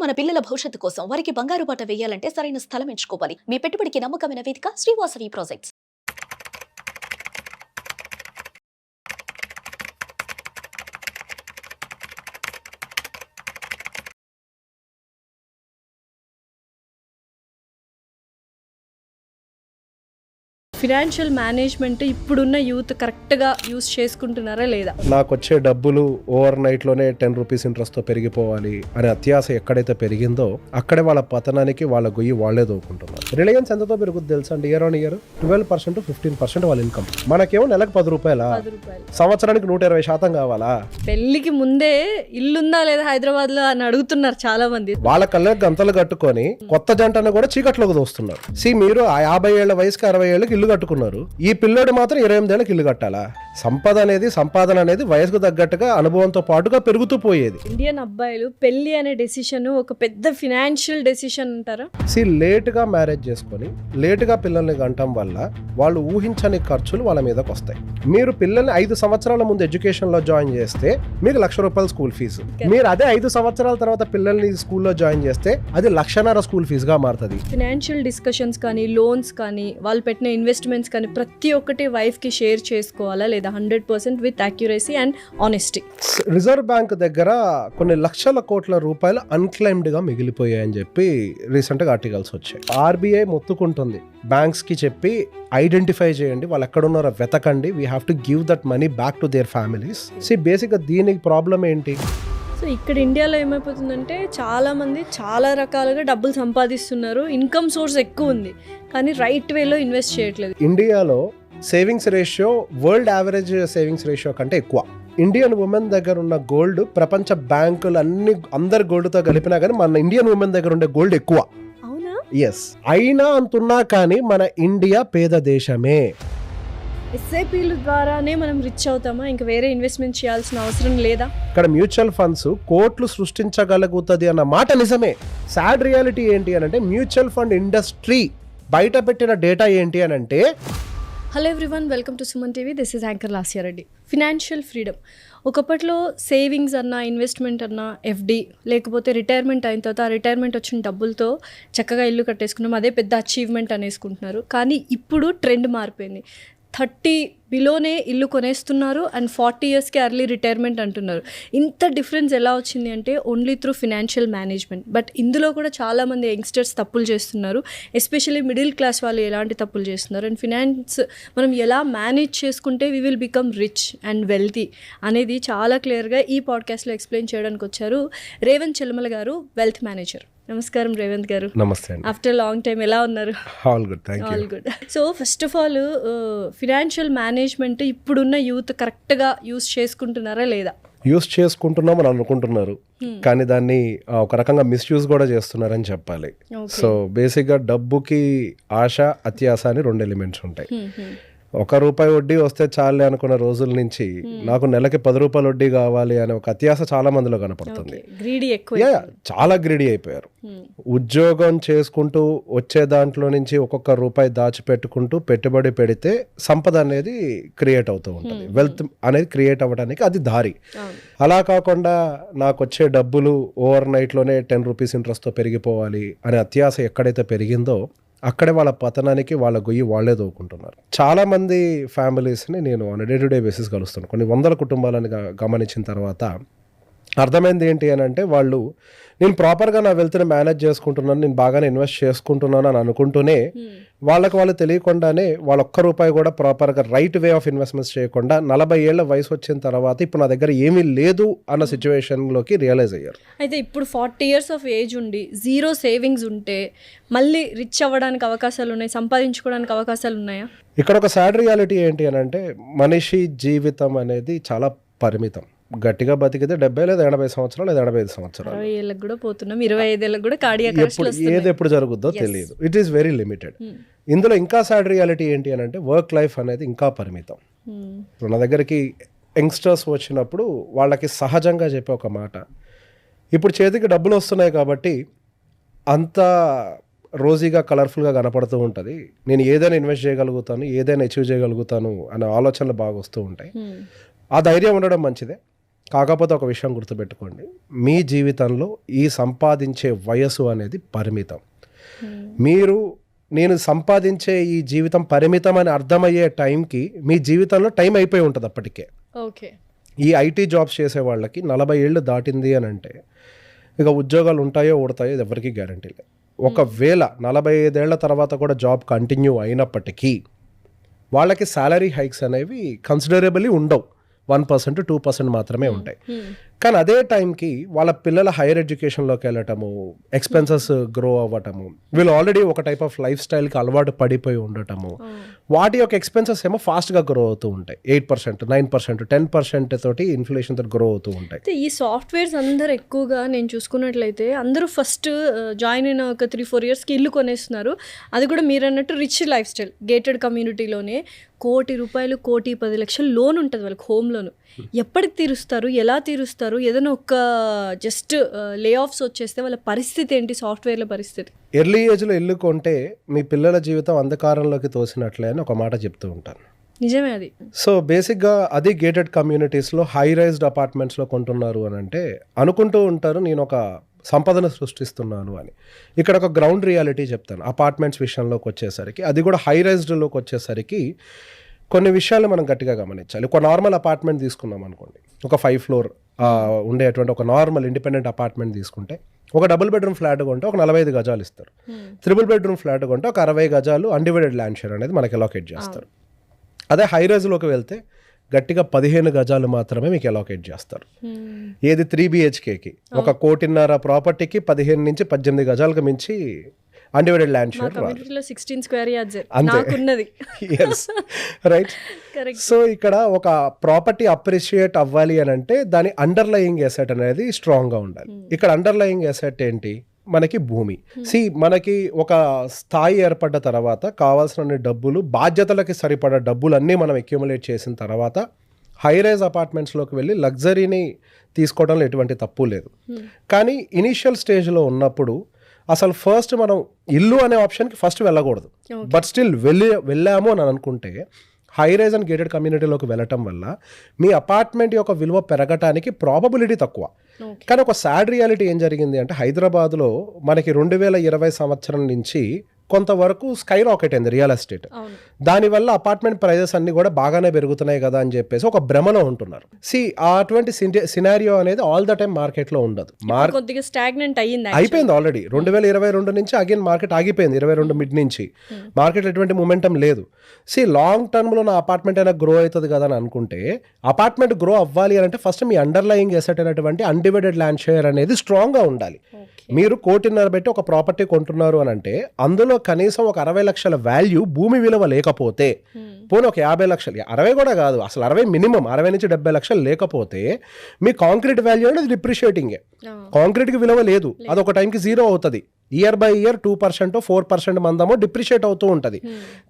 మన పిల్లల భవిష్యత్తు కోసం వారికి బంగారు బాట వేయాలంటే సరైన స్థలం ఎంచుకోవాలి. మీ పెట్టుబడికి నమ్మకమైన వేదిక శ్రీవాసవి ప్రాజెక్ట్స్. ఫినాన్షియల్ మేనేజ్మెంట్ ఇప్పుడున్న యూత్ కరెక్ట్గా యూస్ చేసుకుంటున్నారా లేదా? నాకు వచ్చే డబ్బులు ఓవర్ నైట్లోనే 10 రూపీస్ ఇంట్రెస్ట్తో పెరిగిపోవాలి అనే అత్యాశ ఎక్కడైతే పెరిగిందో అక్కడే వాళ్ళ పతనానికి వాళ్ళ గొయ్యి వాళ్లే దోకుంటున్నారు. రిలయన్స్ ఎంతతో పెరుగుద్ది తెలుసా అండి? ఇయర్ ఆన్ ఇయర్ 12% 15% వాళ్ళ ఇన్కమ్. మనకేమో నెలకు 10 రూపాయల, సంవత్సరానికి 120% కావాలా? పెళ్లికి ముందే ఇల్లుందా లేదా హైదరాబాద్ లో అని అడుగుతున్నారు చాలా మంది. వాళ్ళ కళ్ళకి గంతలు కట్టుకొని కొత్త జంటను కూడా చీకట్లోకి దోస్తున్నారు. మీరు ఆ 50 ఏళ్ల వయసుకి 60 ఏళ్ళకి ఇల్లు కట్టుకున్నారు, ఈ పిల్లోడు మాత్రం 28 ఏళ్ళకి ఇల్లు కట్టాలా? సంపాదన అనేది వయసుకు తగ్గట్టుగా అనుభవంతో పాటుగా పెరుగుతూ పోయేది. ఇండియన్ అబ్బాయిలు పెళ్లి అనే డెసిషన్ ఒక పెద్ద ఫినాన్షియల్ డెసిషన్ అంటారా? లేట్ గా మ్యారేజ్ చేసుకొని లేట్ గా పిల్లల్ని గంటం వల్ల వాళ్ళు ఊహించని ఖర్చులు వాళ్ళ మీదకి వస్తాయి. మీరు పిల్లల్ని 5 సంవత్సరాల ముందు ఎడ్యుకేషన్ లో జాయిన్ చేస్తే మీకు ₹1,00,000 స్కూల్ ఫీజు. మీరు అదే 5 సంవత్సరాల తర్వాత పిల్లల్ని స్కూల్లో జాయిన్ చేస్తే అది ₹1,50,000 స్కూల్ ఫీజు గా మారుతుంది. ఫినాన్షియల్ డిస్కషన్స్ కానీ, లోన్స్ కానీ, వాళ్ళు పెట్టిన ఇన్వెస్ట్మెంట్స్ కానీ ప్రతి ఒక్కటి వైఫ్ కి షేర్ చేసుకోవాలా లేదా 100% with accuracy and honesty? Reserve bank దగ్గర కొన్ని లక్షల కోట్ల రూపాయలు అన్క్లైమ్డ్ గా మిగిలిపోయాయని చెప్పి రీసెంట్ గా ఆర్టికల్స్ వచ్చాయి. ఆర్బీఐ మొత్తుకుంటుంది బ్యాంక్స్ కి చెప్పి ఐడెంటిఫై చేయండి, వాళ్ళు ఎక్కడున్నారో వెతకండి, we have to give that money back to their families. Basic గా దీనికి ప్రాబ్లం ఏంటి? సో ఇక్కడ ఇండియాలో ఏమైపోతుందంటే చాలా మంది చాలా రకాలుగా డబ్బులు సంపాదిస్తున్నారు, ఇన్కమ్ సోర్స్ ఎక్కువ ఉంది, కానీ రైట్ వేలో ఇన్వెస్ట్ చేయట్లేదు. ఇండియాలో savings ratio world average savings ratio కంటే ఎక్కువ. ఇండియన్ ఉమెన్ దగ్గర ఉన్న గోల్డ్ ప్రపంచ బ్యాంకులు అందరు గోల్డ్తో కలిపినా కానీ మన ఇండియన్ ఉమెన్ దగ్గర ఉండే గోల్డ్ ఎక్కువ. అవునా? ఎస్. అయినా అంటున్నా కానీ మన ఇండియా పేద దేశమే. ఎస్ఐపీల ద్వారానే మనం రిచ్ అవుతామా? ఇంకా వేరే ఇన్వెస్ట్మెంట్ చేయాల్సిన అవసరం లేదా? ఇక్కడ మ్యూచువల్ ఫండ్స్ కోట్లు సృష్టించగలుగుతుంది అన్న మాట నిజమే. సాడ్ రియాలిటీ ఏంటి అని అంటే మ్యూచువల్ ఫండ్ ఇండస్ట్రీ బయట పెట్టిన డేటా ఏంటి అని అంటే. Hello everyone, welcome to Suman TV. This is anchor Lasya Reddy. Financial freedom ఒకప్పట్లో సేవింగ్స్ అన్నా, ఇన్వెస్ట్మెంట్ అన్నా, ఎఫ్డి, లేకపోతే రిటైర్మెంట్ అయిన తర్వాత ఆ రిటైర్మెంట్ వచ్చిన డబ్బులతో చక్కగా ఇల్లు కట్టేసుకున్నాం, అదే పెద్ద అచీవ్మెంట్ అనేసుకుంటున్నారు. కానీ ఇప్పుడు ట్రెండ్ మారిపోయింది. 30 బిలోనే ఇల్లు కొనేస్తున్నారు అండ్ 40 ఇయర్స్కి ఎర్లీ రిటైర్మెంట్ అంటున్నారు. ఇంత డిఫరెన్స్ ఎలా వచ్చింది అంటే only through financial management. But ఇందులో కూడా చాలామంది యంగ్స్టర్స్ తప్పులు చేస్తున్నారు, ఎస్పెషల్లీ మిడిల్ క్లాస్ వాళ్ళు ఎలాంటి తప్పులు చేస్తున్నారు, అండ్ ఫినాన్స్ మనం ఎలా మేనేజ్ చేసుకుంటే we will become rich and wealthy అనేది చాలా క్లియర్గా ఈ పాడ్కాస్ట్లో ఎక్స్ప్లెయిన్ చేయడానికి వచ్చారు రేవంత్ చెల్మల గారు, వెల్త్ మేనేజర్. నమస్కారం రేవంత్ గారు. నమస్తే. ఆఫ్టర్ లాంగ్ టైం ఎలా ఉన్నారు? All good, thank you. All good. So first of all financial management ఇప్పుడున్న యూత్ కరెక్ట్గా యూస్ చేసుకుంటున్నారా లేదా? యూస్ చేసుకుంటున్నామని అనుకుంటున్నారు, కానీ దాన్ని ఒక రకంగా మిస్యూజ్ కూడా చేస్తున్నారని చెప్పాలి. సో బేసిక్గా డబ్బుకి ఆశ, అత్యాశ అని 2 ఎలిమెంట్స్ ఉంటాయి. ₹1 వడ్డీ వస్తే చాలే అనుకున్న రోజుల నుంచి నాకు నెలకి ₹10 వడ్డీ కావాలి అనే ఒక అత్యాశ చాలా మందిలో కనపడుతుంది. చాలా గ్రీడీ అయిపోయారు. ఉద్యోగం చేసుకుంటూ వచ్చే దాంట్లో నుంచి ఒక్కొక్క రూపాయి దాచిపెట్టుకుంటూ పెట్టుబడి పెడితే సంపద అనేది క్రియేట్ అవుతూ ఉంటుంది, వెల్త్ అనేది క్రియేట్ అవ్వడానికి అది దారి. అలా కాకుండా నాకు వచ్చే డబ్బులు ఓవర్ నైట్లోనే 10 రూపీస్ ఇంట్రెస్ట్తో పెరిగిపోవాలి అనే అత్యాశ ఎక్కడైతే పెరిగిందో అక్కడే వాళ్ళ పతనానికి వాళ్ళ గొయ్యి వాళ్లే దోకుంటున్నారు. చాలా మంది ఫ్యామిలీస్ని నేను on day to day basis కలుస్తాను. కొన్ని వందల కుటుంబాలను గమనించిన తర్వాత అర్థమైంది ఏంటి అని అంటే, వాళ్ళు నేను ప్రాపర్గా నా వెల్త్ని మేనేజ్ చేసుకుంటున్నాను, నేను బాగానే ఇన్వెస్ట్ చేసుకుంటున్నాను అని అనుకుంటూనే వాళ్ళు తెలియకుండానే వాళ్ళ ₹1 కూడా ప్రాపర్గా రైట్ వే ఆఫ్ ఇన్వెస్ట్మెంట్స్ చేయకుండా 40 ఏళ్ల వయసు వచ్చిన తర్వాత ఇప్పుడు నా దగ్గర ఏమీ లేదు అన్న సిచ్యువేషన్లోకి రియలైజ్ అయ్యారు. అయితే ఇప్పుడు 40 ఇయర్స్ ఆఫ్ ఏజ్ ఉండి జీరో సేవింగ్స్ ఉంటే మళ్ళీ రిచ్ అవ్వడానికి అవకాశాలు ఉన్నాయి, సంపాదించుకోవడానికి అవకాశాలు ఉన్నాయా? ఇక్కడ ఒక సాడ్ రియాలిటీ ఏంటి అని అంటే, మనిషి జీవితం అనేది చాలా పరిమితం. గట్టిగా బతికితే 70 లేదా 80 సంవత్సరాలు లేదా 85 సంవత్సరాలు, 20 ఏళ్ళకి కూడా పోతున్నాం, 25 ఏళ్ళకి కూడా కార్డియాక్ అరెస్ట్లు వస్తున్నాయి. ఏది ఎప్పుడు జరుగుద్దో తెలియదు. It is very limited. ఇందులో ఇంకా సాడ్ రియాలిటీ ఏంటి అని అంటే, వర్క్ లైఫ్ అనేది ఇంకా పరిమితం. ఇప్పుడు నా దగ్గరికి యంగ్స్టర్స్ వచ్చినప్పుడు వాళ్ళకి సహజంగా చెప్పే ఒక మాట, ఇప్పుడు చేతికి డబ్బులు వస్తున్నాయి కాబట్టి అంత రోజీగా కలర్ఫుల్గా కనపడుతూ ఉంటుంది, నేను ఏదైనా ఇన్వెస్ట్ చేయగలుగుతాను, ఏదైనా అచీవ్ చేయగలుగుతాను అనే ఆలోచనలు బాగా వస్తూ ఉంటాయి. ఆ ధైర్యం ఉండడం మంచిదే, కాకపోతే ఒక విషయం గుర్తుపెట్టుకోండి, మీ జీవితంలో ఈ సంపాదించే వయసు అనేది పరిమితం. నేను సంపాదించే ఈ జీవితం పరిమితం అని అర్థమయ్యే టైంకి మీ జీవితంలో టైం అయిపోయి ఉంటుంది అప్పటికే. ఓకే. ఈ ఐటీ జాబ్స్ చేసే వాళ్ళకి 40 ఏళ్ళు దాటింది అని అంటే ఇక ఉద్యోగాలు ఉంటాయో ఊడతాయో ఇది ఎవరికీ గ్యారంటీ లేదు. ఒకవేళ 45 ఏళ్ల తర్వాత కూడా జాబ్ కంటిన్యూ అయినప్పటికీ వాళ్ళకి శాలరీ హైక్స్ అనేవి కన్సిడరబుల్లీ ఉండవు. 1% 2% మాత్రమే ఉంటాయి. కానీ అదే టైంకి వాళ్ళ పిల్లల హైయర్ ఎడ్యుకేషన్లోకి వెళ్ళటము, ఎక్స్పెన్సెస్ గ్రో అవ్వటము, వీళ్ళు ఆల్రెడీ ఒక టైప్ ఆఫ్ లైఫ్ స్టైల్కి అలవాటు పడిపోయి ఉండటము, వాటి యొక్క ఎక్స్పెన్సెస్ ఏమో ఫాస్ట్గా గ్రో అవుతూ ఉంటాయి. 8%, 9%, 10% తోటి ఇన్ఫ్లేషన్ తోటి గ్రో అవుతూ ఉంటాయి. ఈ సాఫ్ట్వేర్స్ అందరు ఎక్కువగా నేను చూసుకున్నట్లయితే అందరూ ఫస్ట్ జాయిన్ అయిన ఒక 3-4 ఇయర్స్కి ఇల్లు కొనేస్తున్నారు. అది కూడా మీరు అన్నట్టు రిచ్ లైఫ్ స్టైల్, గేటెడ్ కమ్యూనిటీలోనే ₹1,00,00,000, ₹1,10,00,000 లోన్ ఉంటుంది వాళ్ళకి, హోమ్ లోన్. ఎప్పటికి తీరుస్తారు, ఎలా తీరుస్తారు? ఏదైనా ఒక జస్ట్ లే ఆఫ్స్ వచ్చేస్తే వాళ్ళ పరిస్థితి ఏంటి, సాఫ్ట్వేర్ల పరిస్థితి? ఎర్లీ ఏజ్లో ఇల్లు కొంటే మీ పిల్లల జీవితం అంధకారంలోకి తోసినట్లే అని ఒక మాట చెప్తూ ఉంటాను. నిజమే అది. సో బేసిక్గా అది గేటెడ్ కమ్యూనిటీస్లో హై రైజ్డ్ అపార్ట్మెంట్స్లో కొంటున్నారు అని అంటే అనుకుంటూ ఉంటారు నేను ఒక సంపదను సృష్టిస్తున్నాను అని. ఇక్కడ ఒక గ్రౌండ్ రియాలిటీ చెప్తాను. అపార్ట్మెంట్స్ విషయంలోకి వచ్చేసరికి, అది కూడా హై రైజ్డ్లోకి వచ్చేసరికి కొన్ని విషయాలు మనం గట్టిగా గమనించాలి. ఒక నార్మల్ అపార్ట్మెంట్ తీసుకున్నాం అనుకోండి, ఒక 5 ఫ్లోర్ ఉండేటువంటి ఒక నార్మల్ ఇండిపెండెంట్ అపార్ట్మెంట్ తీసుకుంటే, ఒక డబుల్ బెడ్రూమ్ ఫ్లాట్ కొంటే ఒక 45 గజాలు ఇస్తారు. త్రిబుల్ బెడ్రూమ్ ఫ్లాట్ కొంటే ఒక 60 గజాలు అన్డివైడెడ్ ల్యాండ్ షేర్ అనేది మనకి అలోకేట్ చేస్తారు. అదే హై రైజ్లోకి వెళ్తే గట్టిగా 15 గజాలు మాత్రమే మీకు అలోకేట్ చేస్తారు. ఏది 3 BHKకి, 1.5 కోటి ప్రాపర్టీకి 15 నుంచి 18 గజాలకు మించి undivided land share 16 square yards నాకున్నది. రైట్. సో ఇక్కడ ఒక ప్రాపర్టీ అప్రిషియేట్ అవ్వాలి అని అంటే దాని అండర్లయింగ్ ఎసెట్ అనేది స్ట్రాంగ్గా ఉండాలి. ఇక్కడ అండర్లయింగ్ ఎసెట్ ఏంటి? మనకి భూమి. మనకి ఒక స్థాయి ఏర్పడ్డ తర్వాత కావాల్సిన డబ్బులు, బాధ్యతలకి సరిపడ డబ్బులు అన్నీ మనం అక్యుములేట్ చేసిన తర్వాత హై రైజ్ అపార్ట్మెంట్స్లోకి వెళ్ళి లగ్జరీని తీసుకోవడంలో ఎటువంటి తప్పు లేదు. కానీ ఇనీషియల్ స్టేజ్లో ఉన్నప్పుడు అసలు ఫస్ట్ మనం ఇల్లు అనే ఆప్షన్కి ఫస్ట్ వెళ్ళకూడదు. బట్ స్టిల్ వెళ్ళాము అని అనుకుంటే హై రైజ్ అండ్ గేటెడ్ కమ్యూనిటీలోకి వెళ్ళటం వల్ల మీ అపార్ట్మెంట్ యొక్క విలువ పెరగటానికి ప్రాబబిలిటీ తక్కువ. కానీ ఒక సాడ్ రియాలిటీ ఏం జరిగింది అంటే, హైదరాబాద్లో మనకి 2020 సంవత్సరం నుంచి కొంతవరకు స్కై రాకెట్ అయింది రియల్ ఎస్టేట్. దానివల్ల అపార్ట్మెంట్ ప్రైజెస్ అన్ని కూడా బాగానే పెరుగుతున్నాయి కదా అని చెప్పేసి ఒక భ్రమలో ఉంటున్నారు. అటువంటి సినారియో అనేది ఆల్ ద టైం మార్కెట్లో ఉండదు. అయిపోయింది ఆల్రెడీ. 2022 నుంచి అగైన్ మార్కెట్ ఆగిపోయింది. 22 మిడ్ నుంచి మార్కెట్ ఎటువంటి మొమెంటం లేదు. లాంగ్ టర్మ్లో నా అపార్ట్మెంట్ అయినా గ్రో అవుతుంది కదా అని అనుకుంటే, అపార్ట్మెంట్ గ్రో అవ్వాలి అని అంటే ఫస్ట్ మీ అండర్లయింగ్ ఎసెట్ అనేటువంటి అన్డివైడెడ్ ల్యాండ్ షేర్ అనేది స్ట్రాంగ్గా ఉండాలి. మీరు 1.5 కోటి పెట్టి ఒక ప్రాపర్టీ కొంటున్నారు అని అంటే అందులో కనీసం ఒక 60 లక్షల వాల్యూ భూమి విలువ లేకపోతే, పోనీ ఒక 50 లక్షలు, 60 కూడా కాదు అసలు 60 మినిమం 60 నుంచి 70 లక్షలు లేకపోతే మీ కాంక్రీట్ వాల్యూ అనేది డిప్రిషియేటింగే. కాంక్రీట్కి విలువ లేదు, అది ఒక టైంకి 0 అవుతుంది. ఇయర్ బై ఇయర్ 2% 4% మందమో డిప్రిషియేట్ అవుతూ ఉంటుంది.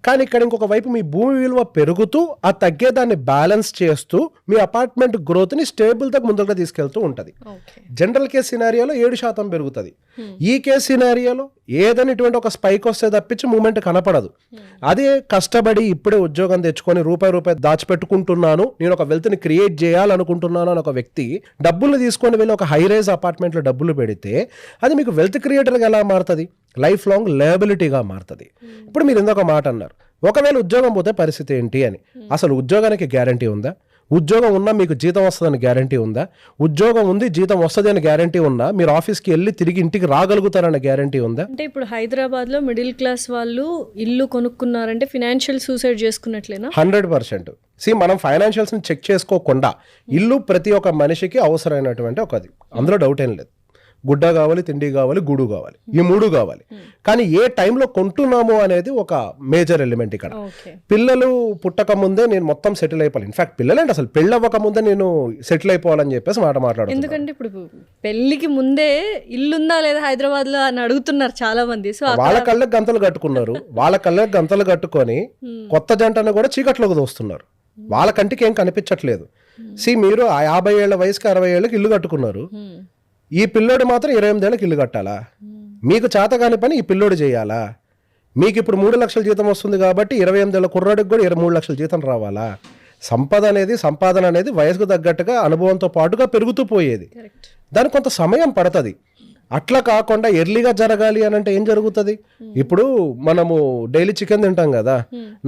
కానీ ఇక్కడ ఇంకొక వైపు మీ భూమి విలువ పెరుగుతూ ఆ తగ్గేదాన్ని బ్యాలెన్స్ చేస్తూ మీ అపార్ట్మెంట్ గ్రోత్ని స్టేబుల్తో ముందుగా తీసుకెళ్తూ ఉంటుంది. జనరల్ కేస్ సినారియోలో 7% పెరుగుతుంది. ఈ కేస్ సినారియోలో ఏదైనా ఇటువంటి ఒక స్పైక్ వస్తే తప్పించి మూమెంట్ కనపడదు. అదే కష్టపడి ఇప్పుడే ఉద్యోగం తెచ్చుకొని రూపాయి దాచిపెట్టుకుంటున్నాను, నేను ఒక వెల్త్ని క్రియేట్ చేయాలనుకుంటున్నాను అని ఒక వ్యక్తి డబ్బులు తీసుకొని వెళ్ళి ఒక హై రైజ్ అపార్ట్మెంట్లో డబ్బులు పెడితే అది మీకు వెల్త్ క్రియేటర్గా ఎలా మారుతుంది? లైఫ్ లాంగ్ లయబిలిటీగా మారుతుంది. ఇప్పుడు మీరు ఇంకొక మాట అన్నారు, ఒకవేళ ఉద్యోగం పోతే పరిస్థితి ఏంటి అని. అసలు ఉద్యోగానికి గ్యారంటీ ఉందా? ఉద్యోగం ఉన్నా మీకు జీతం వస్తుందని గ్యారంటీ ఉందా? ఉద్యోగం ఉంది, జీతం వస్తుంది అని గ్యారంటీ ఉన్నా మీరు ఆఫీస్కి వెళ్ళి తిరిగి ఇంటికి రాగలుగుతారన్న గ్యారంటీ ఉందా? అంటే ఇప్పుడు హైదరాబాద్లో మిడిల్ క్లాస్ వాళ్ళు ఇల్లు కొనుక్కున్నారంటే ఫినాన్షియల్ సూసైడ్ చేసుకున్నట్లేనా? 100%. మనం ఫైనాన్షియల్స్ని చెక్ చేసుకోకుండా ఇల్లు ప్రతి ఒక్క మనిషికి అవసరమైనటువంటి ఒకది, అందులో డౌట్ ఏం లేదు. గుడ్డ కావాలి, తిండి కావాలి, గూడు కావాలి, ఈ 3 కావాలి. కానీ ఏ టైంలో కొంటున్నాము అనేది ఒక మేజర్ ఎలిమెంట్ ఇక్కడ. పిల్లలు పుట్టక ముందే నేను మొత్తం సెటిల్ అయిపోవాలి. ఇన్ఫాక్ట్ పిల్లలేంటి అసలు పెళ్ళవ్వక ముందే నేను సెటిల్ అయిపోవాలని చెప్పేసి మాట్లాడుతున్నాను. ఎందుకంటే ఇప్పుడు పెళ్లికి ముందే ఇల్లుందా లేదా హైదరాబాద్ లో అని అడుగుతున్నారు చాలా మంది. సో వాళ్ళ కళ్ళకి గంతలు కట్టుకున్నారు, వాళ్ళ కళ్ళకి గంతలు కట్టుకొని కొత్త జంటను కూడా చీకట్లోకి దోస్తున్నారు. వాళ్ళ కంటికి ఏం కనిపించట్లేదు. మీరు 50 ఏళ్ల వయసుకి 60 ఏళ్ళకి ఇల్లు కట్టుకున్నారు. ఈ పిల్లోడు మాత్రం 28 ఏళ్ళకి ఇల్లు కట్టాలా? మీకు చేత కాని పని ఈ పిల్లోడు చేయాలా? మీకు ఇప్పుడు 3 లక్షల జీతం వస్తుంది కాబట్టి 28 ఏళ్ళ కుర్రాడికి కూడా 23 లక్షల జీతం రావాలా? సంపాదన అనేది వయసుకు తగ్గట్టుగా అనుభవంతో పాటుగా పెరుగుతూ పోయేది. కరెక్ట్. దానికి కొంత సమయం పడుతుంది. అట్లా కాకుండా ఎర్లీగా జరగాలి అని అంటే ఏం జరుగుతుంది? ఇప్పుడు మనము డైలీ చికెన్ తింటాం కదా,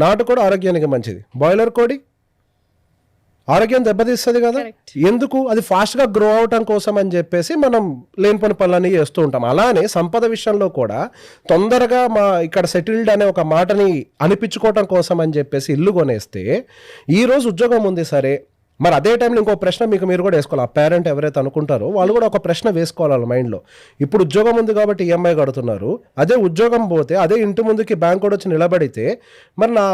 నాటుకోడి ఆరోగ్యానికి మంచిది, బాయిలర్ కోడి ఆరోగ్యం దెబ్బతీస్తుంది కదా. ఎందుకు? అది ఫాస్ట్గా గ్రో అవటం కోసం అని చెప్పేసి మనం లేనిపోని పనులన్నీ చేస్తూ ఉంటాం. అలానే సంపద విషయంలో కూడా తొందరగా ఇక్కడ సెటిల్డ్ అనే ఒక మాటని అనిపించుకోవటం కోసం అని చెప్పేసి ఇల్లు కొనేస్తే ఈరోజు ఉద్యోగం ఉంది సరే, మరి అదే టైంలో ఇంకో ప్రశ్న మీరు కూడా వేసుకోవాలి. ఆ పేరెంట్ ఎవరైతే అనుకుంటారో వాళ్ళు కూడా ఒక ప్రశ్న వేసుకోవాలి మైండ్లో. ఇప్పుడు ఉద్యోగం ఉంది కాబట్టి ఈఎంఐ కడుతున్నారు, అదే ఉద్యోగం పోతే అదే ఇంటి ముందుకి బ్యాంక్ కూడా వచ్చి నిలబడితే మరి నా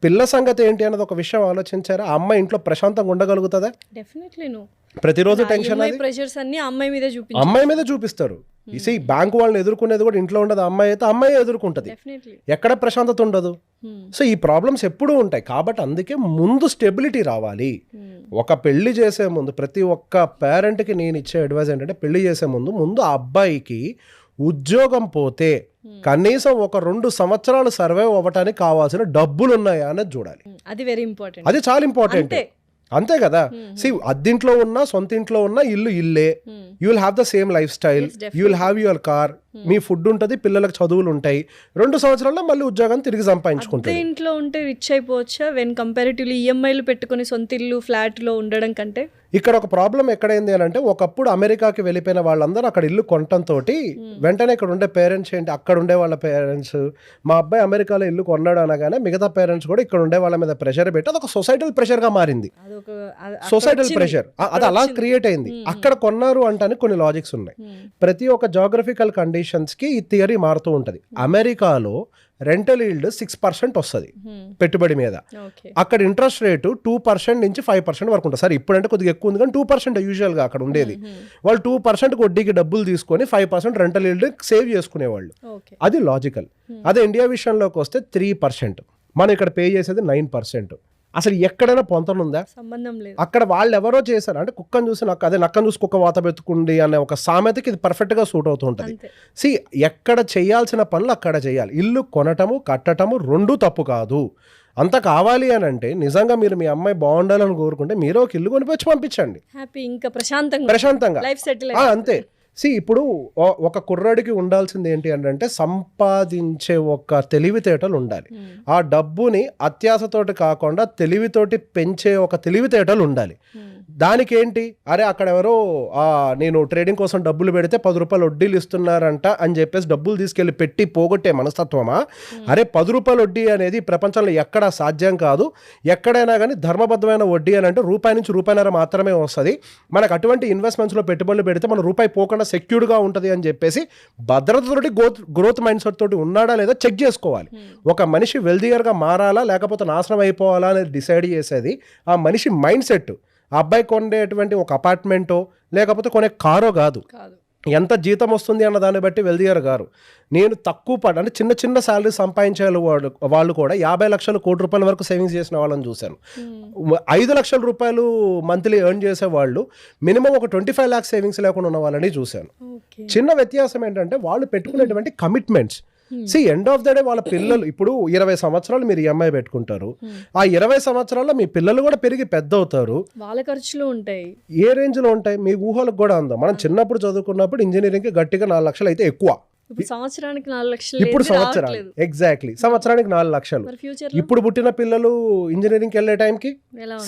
పిల్ల సంగతి ఏంటి అన్నది ఒక విషయం ఆలోచించారా? ఆ అమ్మాయి ఇంట్లో ప్రశాంతంగా ఉండగలుగుతుందా? Definitely no. ప్రతిరోజు టెన్షన్, ప్రెషర్స్ అన్ని అమ్మాయి మీద చూపిస్తారు. ఈ బ్యాంకు వాళ్ళని ఎదుర్కొనేది కూడా ఇంట్లో ఉండదు, అమ్మాయి అయితే అమ్మాయి ఎదుర్కొంటది, ఎక్కడ ప్రశాంతత ఉండదు. సో ఈ ప్రాబ్లమ్స్ ఎప్పుడూ ఉంటాయి. కాబట్టి అందుకే ముందు స్టెబిలిటీ రావాలి. ఒక పెళ్లి చేసే ముందు ప్రతి ఒక్క పేరెంట్కి నేను ఇచ్చే అడ్వైస్ ఏంటంటే, పెళ్లి చేసే ముందు ఆ అబ్బాయికి ఉద్యోగం పోతే కనీసం ఒక 2 సంవత్సరాలు సర్వైవ్ అవ్వటానికి కావాల్సిన డబ్బులు ఉన్నాయా అనేది చూడాలి. అది వెరీ ఇంపార్టెంట్. అది చాలా ఇంపార్టెంట్. అంతే కదా. అద్దింట్లో ఉన్నా సొంత ఇంట్లో ఉన్నా ఇల్లే. You will have the same life style, you will have your car, me food ఉంటుంది, పిల్లలకు చదువులు ఉంటాయి. 2 సంవత్సరాల్లో మళ్ళీ ఉద్యోగం తిరిగి సంపాదించుకుంటారు. ఇంట్లో ఉంటే రిచ్ అయిపోవచ్చా వెన్ కంపారిటివ్లీ ఈఎంఐలు పెట్టుకుని సొంత ఇల్లు ఫ్లాట్ లో ఉండడం కంటే? ఇక్కడ ఒక ప్రాబ్లం ఎక్కడైంది అని అంటే, ఒకప్పుడు అమెరికాకి వెళ్ళిపోయిన వాళ్ళందరూ అక్కడ ఇల్లు కొనటంతో వెంటనే ఇక్కడ ఉండే పేరెంట్స్ ఏంటి, అక్కడ ఉండే వాళ్ళ పేరెంట్స్ మా అబ్బాయి అమెరికాలో ఇల్లు కొన్నాడు అనగానే మిగతా పేరెంట్స్ కూడా ఇక్కడ ఉండే వాళ్ళ మీద ప్రెషర్ పెట్టి అదొక సొసైటల్ ప్రెషర్ గా మారింది. సొసైటల్ ప్రెషర్ అది అలా క్రియేట్ అయింది. అక్కడ కొన్నారు అంటే కొన్ని లాజిక్స్ ఉన్నాయి. ప్రతి ఒక్క జాగ్రఫికల్ కండిషన్స్ కి ఈ థియరీ మారుతూ ఉంటది. అమెరికాలో రెంటల్ ఈల్డ్ 6% వస్తుంది పెట్టుబడి మీద. అక్కడ ఇంట్రెస్ట్ రేటు 2% నుంచి 5% వరకు ఉంటుంది. సరే ఇప్పుడంటే కొద్దిగా ఎక్కువ ఉంది కానీ 2% యూజువల్గా అక్కడ ఉండేది. వాళ్ళు 2% వడ్డీకి డబ్బులు తీసుకొని 5% రెంటల్ ఈల్డ్ సేవ్ చేసుకునేవాళ్ళు. అది లాజికల్. అదే ఇండియా విషయంలోకి వస్తే 3%, మనం ఇక్కడ పే చేసేది 9%. అసలు ఎక్కడైనా పొంతనుందా? సంబంధం లేదు. అక్కడ వాళ్ళు ఎవరో చేశారు అంటే, కుక్కను చూసి నక్కను చూసి కుక్క వాత పెట్టుకుండి అనే ఒక సామెతకి ఇది పర్ఫెక్ట్గా సూట్ అవుతూ ఉంటుంది. ఎక్కడ చేయాల్సిన పనులు అక్కడ చేయాలి. ఇల్లు కొనటము కట్టటము 2 తప్పు కాదు. అంత కావాలి అని అంటే నిజంగా మీరు మీ అమ్మాయి బాగుండాలని కోరుకుంటే మీరు ఒక ఇల్లు కొనిపించి పంపించండి, ఇంకా ప్రశాంతంగా లైఫ్ సెటిల్. అంతే. ఇప్పుడు ఒక కుర్రాడికి ఉండాల్సింది ఏంటి అంటే, సంపాదించే ఒక తెలివితేటలు ఉండాలి. ఆ డబ్బుని అత్యాశతోటి కాకుండా తెలివితోటి పెంచే ఒక తెలివితేటలు ఉండాలి. దానికి ఏంటి, అరే అక్కడ ఎవరో నేను ట్రేడింగ్ కోసం డబ్బులు పెడితే 10 రూపాయలు వడ్డీలు ఇస్తున్నారంట అని చెప్పేసి డబ్బులు తీసుకెళ్లి పెట్టి పోగొట్టే మనస్తత్వమా? అరే 10 రూపాయల వడ్డీ అనేది ప్రపంచంలో ఎక్కడా సాధ్యం కాదు. ఎక్కడైనా కానీ ధర్మబద్ధమైన వడ్డీ అని అంటే రూపాయి నుంచి రూపాయిన్నర మాత్రమే వస్తుంది. మనకు అటువంటి ఇన్వెస్ట్మెంట్స్లో పెట్టుబడులు పెడితే మన రూపాయి పోకుండా సెక్యూర్డ్గా ఉంటుంది అని చెప్పేసి భద్రతతోటి గ్రోత్ మైండ్ సెట్ తోటి ఉన్నాడా లేదా చెక్ చేసుకోవాలి. ఒక మనిషి వెల్దియర్గా మారాలా లేకపోతే నాశనం అయిపోవాలా అనేది డిసైడ్ చేసేది ఆ మనిషి మైండ్ సెట్. ఆ అబ్బాయి కొనేటువంటి ఒక అపార్ట్మెంటో లేకపోతే కొనే కారో కాదు, ఎంత జీతం వస్తుంది అన్న దాన్ని బట్టి వెల్దియర్ గారు. నేను తక్కువ అంటే చిన్న శాలరీ సంపాదించే వాళ్ళు కూడా 50 లక్షలు కోటి రూపాయల వరకు సేవింగ్స్ చేసిన వాళ్ళని చూశాను. 5 లక్షల రూపాయలు మంత్లీ ఎర్న్ చేసే వాళ్ళు మినిమం ఒక 25 lakhs సేవింగ్స్ లేకుండా ఉన్న వాళ్ళని చూశాను. చిన్న వ్యత్యాసం ఏంటంటే వాళ్ళు పెట్టుకునేటువంటి commitments. End of the day వాళ్ళ పిల్లలు ఇప్పుడు 20 సంవత్సరాలు మీరు ఈఎంఐ పెట్టుకుంటారు. ఆ 20 సంవత్సరాల్లో మీ పిల్లలు కూడా పెరిగి పెద్ద అవుతారు. వాళ్ళ ఖర్చులు ఉంటాయి. ఏ రేంజ్ లో ఉంటాయి మీ ఊహలకు కూడా ఉందా? మనం చిన్నప్పుడు చదువుకున్నప్పుడు ఇంజనీరింగ్ కి గట్టిగా 4 లక్షలు అయితే ఎక్కువ. సంవత్సరానికి 4 లక్షలు. ఇప్పుడు ఎగ్జాక్ట్లీ సంవత్సరానికి 4 లక్షలు. ఇప్పుడు పుట్టిన పిల్లలు ఇంజనీరింగ్ వెళ్ళే టైంకి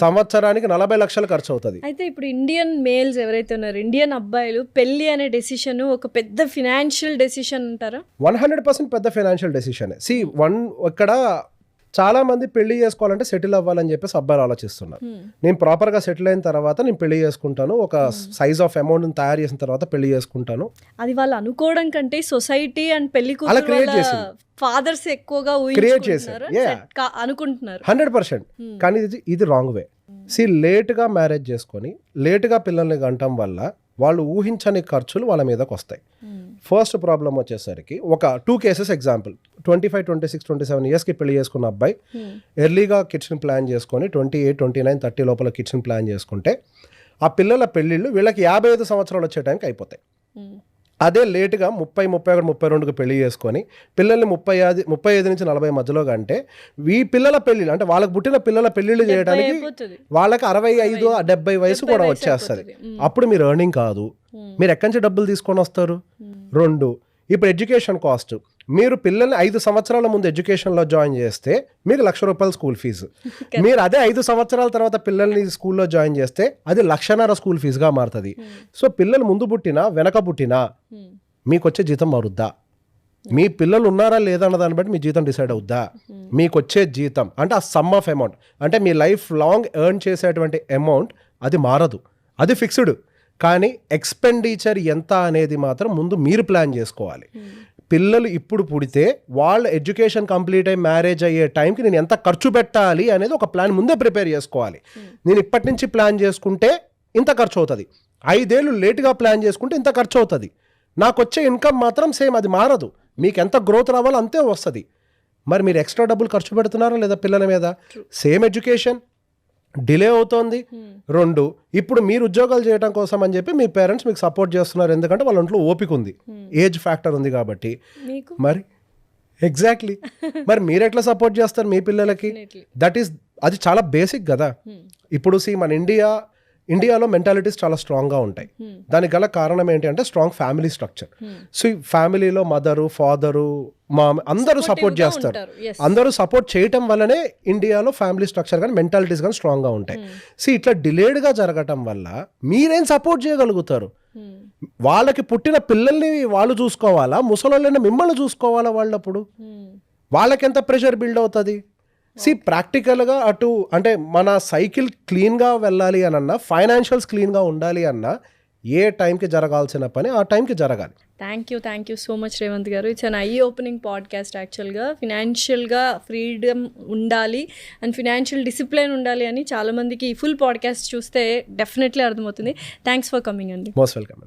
సంవత్సరానికి 40 లక్షలు ఖర్చు అవుతుంది. అయితే ఇప్పుడు ఇండియన్ మేల్స్ ఎవరైతే ఉన్నారు, ఇండియన్ అబ్బాయిలు పెళ్లి అనే డెసిషన్ ఒక పెద్ద ఫినాన్షియల్ డెసిషన్ అంటారా? 100% పెద్ద ఫైనాన్షియల్ డెసిషన్. ఇక్కడ చాలా మంది పెళ్లి చేసుకోవాలంటే సెటిల్ అవ్వాలని చెప్పేసి అబ్బాయిలు ఆలోచిస్తున్నారు. నేను ప్రాపర్గా సెటిల్ అయిన తర్వాత నేను పెళ్లి చేసుకుంటాను, ఒక సైజ్ ఆఫ్ అమౌంట్ తయారు చేసిన తర్వాత పెళ్లి చేసుకుంటాను. అది వాళ్ళు అనుకోవడం కంటే సొసైటీ అండ్ పెళ్లి ఫాదర్స్ ఎక్కువగా అనుకుంటున్నారు 100%. కానీ ఇది రాంగ్ వే. లేట్గా మ్యారేజ్ చేసుకొని లేట్గా పిల్లల్ని గంటం వల్ల వాళ్ళు ఊహించని ఖర్చులు వాళ్ళ మీదకి వస్తాయి. ఫస్ట్ ప్రాబ్లం వచ్చేసరికి ఒక 2 కేసెస్ ఎగ్జాంపుల్. 25, 26, 27 ఇయర్స్కి పెళ్లి చేసుకున్న అబ్బాయి ఎర్లీగా కిడ్స్ని ప్లాన్ చేసుకొని 28, 29, 30 లోపల కిడ్స్ని ప్లాన్ చేసుకుంటే ఆ పిల్లల పెళ్ళిళ్ళు వీళ్ళకి 55 సంవత్సరాలు వచ్చే టైంకి అయిపోతాయి. అదే లేటుగా 31-32కి పెళ్లి చేసుకొని పిల్లల్ని 35 నుంచి 40 మధ్యలో కంటే ఈ పిల్లల పెళ్ళిళ్ళు అంటే వాళ్ళకి పుట్టిన పిల్లల పెళ్ళిళ్ళు చేయడానికి అయిపోతుంది. వాళ్ళకి 65-70 వయసు కూడా వచ్చేస్తుంది. అప్పుడు మీరు ఎర్నింగ్ కాదు, మీరు ఎక్కడి నుంచి డబ్బులు తీసుకొని వస్తారు? 2, ఇప్పుడు ఎడ్యుకేషన్ కాస్ట్. మీరు పిల్లల్ని 5 సంవత్సరాల ముందు ఎడ్యుకేషన్లో జాయిన్ చేస్తే మీకు ₹1,00,000 స్కూల్ ఫీజు. మీరు అదే 5 సంవత్సరాల తర్వాత పిల్లల్ని స్కూల్లో జాయిన్ చేస్తే అది ₹1,50,000 స్కూల్ ఫీజుగా మారుతుంది. సో పిల్లలు ముందు పుట్టినా వెనక పుట్టినా మీకు వచ్చే జీతం మారుద్దా? మీ పిల్లలు ఉన్నారా లేదా అన్న దాన్ని బట్టి మీ జీతం డిసైడ్ అవుద్దా? మీకు వచ్చే జీతం అంటే ఆ సమ్ ఆఫ్ అమౌంట్ అంటే మీ లైఫ్ లాంగ్ ఎర్న్ చేసేటువంటి అమౌంట్ అది మారదు, అది ఫిక్స్డ్. కానీ ఎక్స్పెండిచర్ ఎంత అనేది మాత్రం ముందు మీరు ప్లాన్ చేసుకోవాలి. పిల్లలు ఇప్పుడు పుడితే వాళ్ళ ఎడ్యుకేషన్ కంప్లీట్ అయ్యి మ్యారేజ్ అయ్యే టైంకి నేను ఎంత ఖర్చు పెట్టాలి అనేది ఒక ప్లాన్ ముందే ప్రిపేర్ చేసుకోవాలి. నేను ఇప్పటి నుంచి ప్లాన్ చేసుకుంటే ఇంత ఖర్చు అవుతుంది, 5 ఏళ్ళు లేట్గా ప్లాన్ చేసుకుంటే ఇంత ఖర్చు అవుతుంది. నాకు వచ్చే ఇన్కమ్ మాత్రం సేమ్, అది మారదు. మీకు ఎంత గ్రోత్ రావాలో అంతే వస్తుంది. మరి మీరు ఎక్స్ట్రా డబ్బులు ఖర్చు పెడుతున్నారా లేదా పిల్లల మీద? సేమ్ ఎడ్యుకేషన్ డిలే అవుతోంది. 2, ఇప్పుడు మీరు ఉద్యోగాలు చేయడం కోసం అని చెప్పి మీ పేరెంట్స్ మీకు సపోర్ట్ చేస్తున్నారు, ఎందుకంటే వాళ్ళ ఒంట్లో ఓపిక ఉంది, ఏజ్ ఫ్యాక్టర్ ఉంది కాబట్టి. మరి ఎగ్జాక్ట్లీ మరి మీరు ఎట్లా సపోర్ట్ చేస్తారు మీ పిల్లలకి? అది చాలా బేసిక్ కదా. ఇప్పుడు మన ఇండియాలో మెంటాలిటీస్ చాలా స్ట్రాంగ్గా ఉంటాయి. దానికి గల కారణం ఏంటి అంటే స్ట్రాంగ్ ఫ్యామిలీ స్ట్రక్చర్. సో ఈ ఫ్యామిలీలో మదరు, ఫాదరు, మామ అందరూ సపోర్ట్ చేస్తారు. అందరూ సపోర్ట్ చేయటం వల్లనే ఇండియాలో ఫ్యామిలీ స్ట్రక్చర్ కానీ మెంటాలిటీస్ కానీ స్ట్రాంగ్గా ఉంటాయి. సో ఇట్లా డిలేడ్గా జరగటం వల్ల మీరేం సపోర్ట్ చేయగలుగుతారు? వాళ్ళకి పుట్టిన పిల్లల్ని వాళ్ళు చూసుకోవాలా, ముసలోళ్ళని మిమ్మల్ని చూసుకోవాలా? వాళ్ళప్పుడు వాళ్ళకి ఎంత ప్రెషర్ బిల్డ్ అవుతుంది? ప్రాక్టికల్గా అటు అంటే మన సైకిల్ క్లీన్గా వెళ్ళాలి అనన్నా, ఫైనాన్షియల్స్ క్లీన్గా ఉండాలి అన్నా ఏ టైంకి జరగాల్సిన పని ఆ టైంకి జరగాలి. Thank you so much Revanth garu. It's an eye opening podcast. యాక్చువల్గా ఫినాన్షియల్గా ఫ్రీడమ్ ఉండాలి అండ్ ఫినాన్షియల్ డిసిప్లిన్ ఉండాలి అని చాలామందికి ఈ ఫుల్ పాడ్కాస్ట్ చూస్తే డెఫినెట్లీ అర్థమవుతుంది. థ్యాంక్స్ ఫర్ కమింగ్ అండి. Most welcome.